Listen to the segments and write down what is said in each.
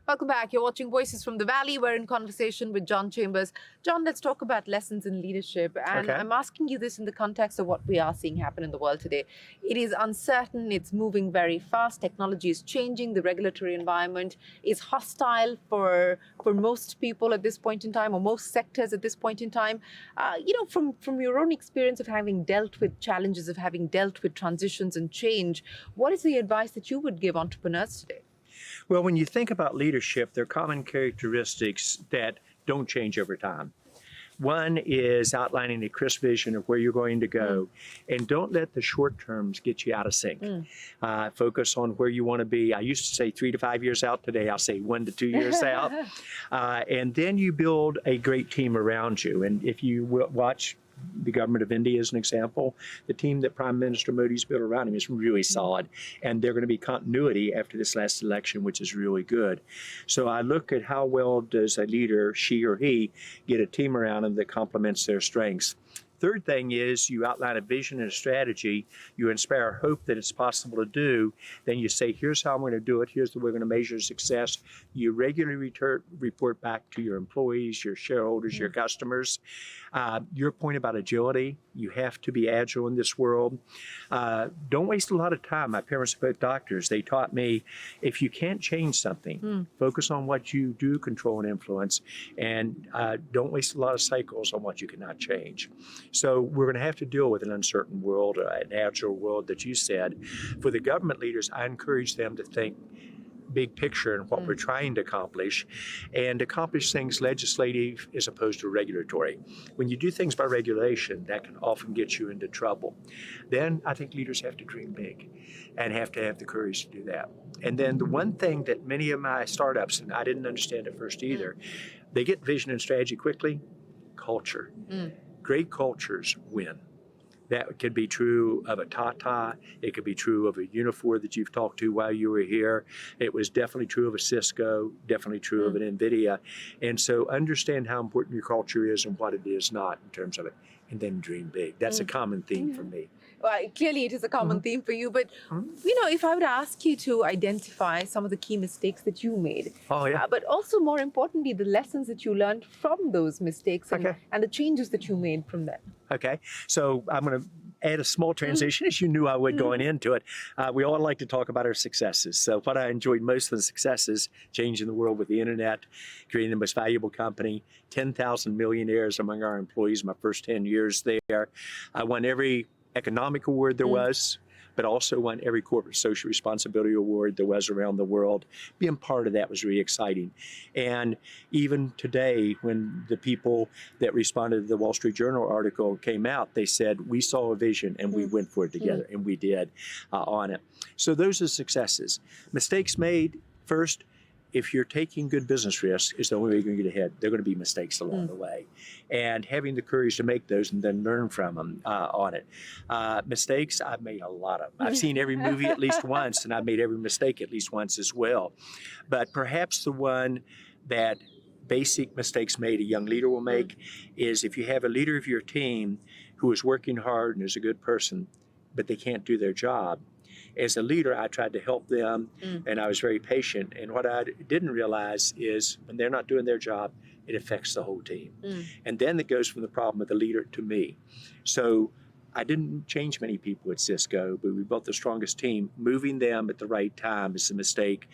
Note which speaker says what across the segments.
Speaker 1: Welcome back. You're watching Voices from the Valley. We're in conversation with John Chambers. John, let's talk about lessons in leadership. And
Speaker 2: Okay.
Speaker 1: I'm asking you this in the context of what we are seeing happen in the world today. It is uncertain. It's moving very fast. Technology is changing. The regulatory environment is hostile for most people at this point in time, or most sectors at this point in time. From your own experience of having dealt with challenges, of having dealt with transitions and change, what is the advice that you would give entrepreneurs today?
Speaker 2: Well, when you think about leadership, there are common characteristics that don't change over time. One is outlining a crisp vision of where you're going to go, and don't let the short terms get you out of sync. Focus on where you want to be. I used to say 3 to 5 years out. Today, I'll say 1 to 2 years out. And then you build a great team around you. And if you watch the government of India as an example, the team that Prime Minister Modi's built around him is really solid, and they're going to be continuity after this last election, which is really good. So I look at how well does a leader, she or he, get a team around them that complements their strengths. Third thing is you outline a vision and a strategy. You inspire hope that it's possible to do. Then you say, here's how I'm going to do it. Here's the way we're going to measure success. You regularly report back to your employees, your shareholders, your customers. Your point about agility, you have to be agile in this world. Don't waste a lot of time. My parents are both doctors. They taught me, if you can't change something, focus on what you do control and influence, and don't waste a lot of cycles on what you cannot change. So we're going to have to deal with an uncertain world, an agile world that you said. For the government leaders, I encourage them to think big picture and what we're trying to accomplish, and accomplish things legislative as opposed to regulatory. When you do things by regulation, that can often get you into trouble. Then I think leaders have to dream big and have to have the courage to do that. And then the one thing that many of my startups, and I didn't understand at first either, they get vision and strategy quickly. Culture. Great cultures win. That could be true of a Tata. It could be true of a Unifor that you've talked to while you were here. It was definitely true of a Cisco, definitely true of an NVIDIA. And so understand how important your culture is and what it is not in terms of it. And then dream big. That's a common theme for me.
Speaker 1: Well, clearly it is a common theme for you, but if I were to ask you to identify some of the key mistakes that you made, but also more importantly, the lessons that you learned from those mistakes and the changes that you made from them.
Speaker 2: Okay, so I'm going to add a small transition, as you knew I would going into it. We all like to talk about our successes. So what I enjoyed most of the successes, changing the world with the internet, creating the most valuable company, 10,000 millionaires among our employees my first 10 years there. I won every economic award there was, but also won every corporate social responsibility award there was around the world. Being part of that was really exciting. And even today, when the people that responded to the Wall Street Journal article came out, they said, we saw a vision and we went for it together, and we did on it. So those are successes. Mistakes made, first, if you're taking good business risks, is the only way you're going to get ahead. There are going to be mistakes along the way. And having the courage to make those and then learn from them on it. Mistakes, I've made a lot of them. I've seen every movie at least once, and I've made every mistake at least once as well. But perhaps the one that basic mistakes made a young leader will make is if you have a leader of your team who is working hard and is a good person, but they can't do their job. As a leader, I tried to help them, and I was very patient. And what I didn't realize is when they're not doing their job, it affects the whole team. And then it goes from the problem of the leader to me. So I didn't change many people at Cisco, but we built the strongest team. Moving them at the right time is a mistake,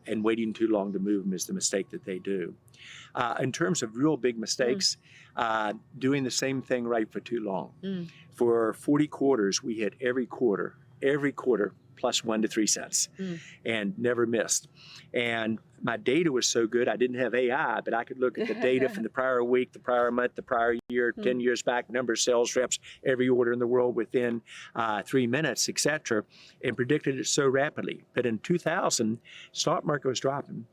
Speaker 2: and waiting too long to move them is the mistake that they do. In terms of real big mistakes, doing the same thing right for too long. For 40 quarters, we hit every quarter plus 1 to 3 cents and never missed. And my data was so good, I didn't have AI, but I could look at the data from the prior week, the prior month, the prior year, 10 years back, number of sales reps, every order in the world within 3 minutes, et cetera, and predicted it so rapidly. But in 2000, stock market was dropping.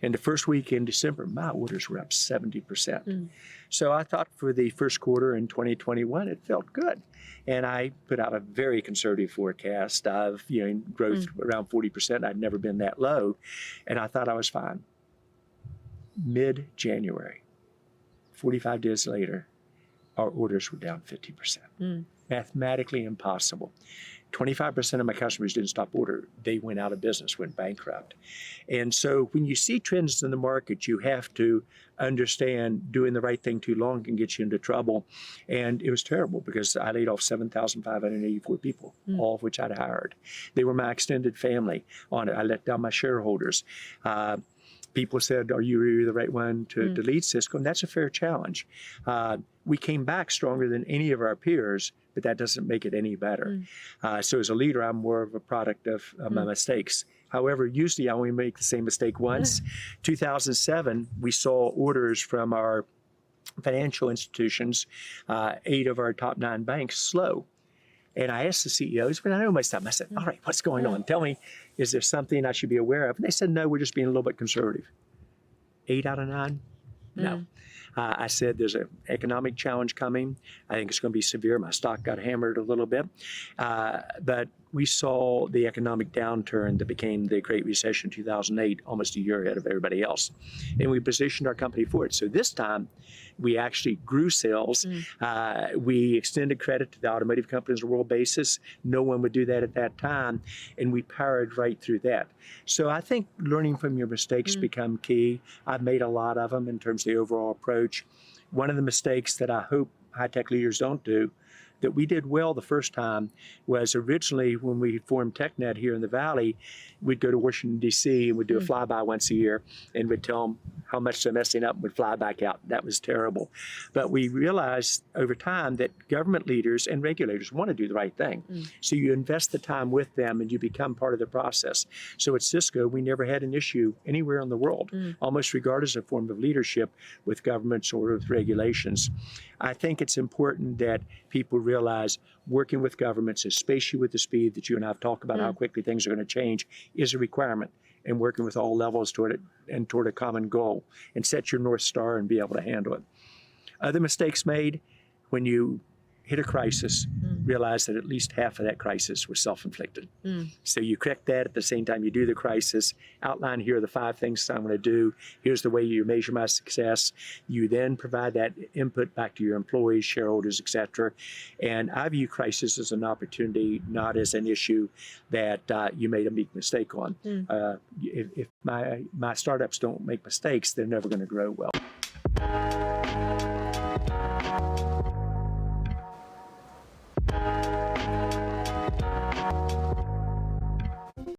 Speaker 2: And the first week in December, my orders were up 70%. So I thought for the first quarter in 2021, it felt good. And I put out a very conservative forecast of growth around 40%. I'd never been that low. And I thought I was fine. Mid-January, 45 days later, our orders were down 50%. Mathematically impossible. 25% of my customers didn't stop order. They went out of business, went bankrupt. And so when you see trends in the market, you have to understand doing the right thing too long can get you into trouble. And it was terrible because I laid off 7,584 people, all of which I'd hired. They were my extended family on it. I let down my shareholders. People said, are you really the right one to lead Cisco? And that's a fair challenge. We came back stronger than any of our peers, but that doesn't make it any better. So as a leader, I'm more of a product of my mistakes. However, usually I only make the same mistake once. 2007, we saw orders from our financial institutions, 8 of our top 9 banks, slow. And I asked the CEOs, but I know my stuff. I said, all right, what's going on? Tell me, is there something I should be aware of? And they said, no, we're just being a little bit conservative. 8 out of 9? No. I said, there's an economic challenge coming. I think it's going to be severe. My stock got hammered a little bit. But we saw the economic downturn that became the Great Recession in 2008 almost a year ahead of everybody else. And we positioned our company for it. So this time, we actually grew sales. We extended credit to the automotive companies on a world basis. No one would do that at that time. And we powered right through that. So I think learning from your mistakes become key. I've made a lot of them in terms of the overall approach. One of the mistakes that I hope high-tech leaders don't do that we did well the first time was originally when we formed TechNet here in the Valley, we'd go to Washington, D.C. and we'd do a flyby once a year and we'd tell them how much they're messing up and we'd fly back out. That was terrible. But we realized over time that government leaders and regulators want to do the right thing. So you invest the time with them and you become part of the process. So at Cisco, we never had an issue anywhere in the world, almost regardless of form of leadership with governments or with regulations. I think it's important that people realize working with governments, especially with the speed that you and I have talked about how quickly things are going to change, is a requirement. And working with all levels toward it and toward a common goal and set your North Star and be able to handle it. Other mistakes made when you hit a crisis, realize that at least half of that crisis was self-inflicted. So you correct that at the same time you do the crisis, outline here are the 5 things I'm going to do, here's the way you measure my success. You then provide that input back to your employees, shareholders, etc. And I view crisis as an opportunity, not as an issue that you made a big mistake on. If my startups don't make mistakes, they're never going to grow well.